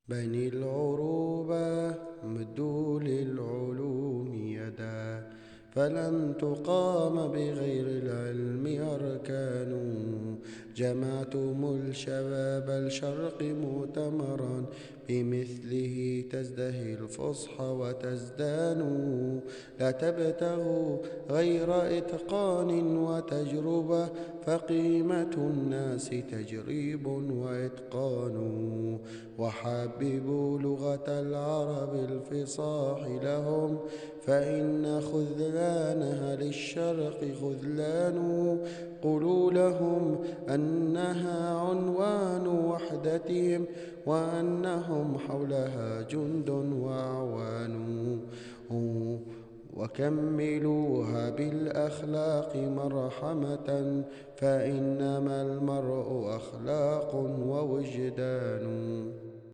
بني العروبة مدوا للعلوم يدا، فلن تقام بغير العلم أركان. جمعتم الشباب الشرق مؤتمرا، بمثله تزدهي الفصحى وتزدان. لا تبتغوا غير إتقان وتجربة، فقيمة الناس تجريب وإتقان. وحببوا لغة العرب الفصاح لهم، فإن خذلانها للشرق خذلان. قولوا لهم أنها عنوان وحدتهم، وأنهم حولها جند وأعوان. وكملوها بالأخلاق مرحمة، فإنما المرء أخلاق ووجدان.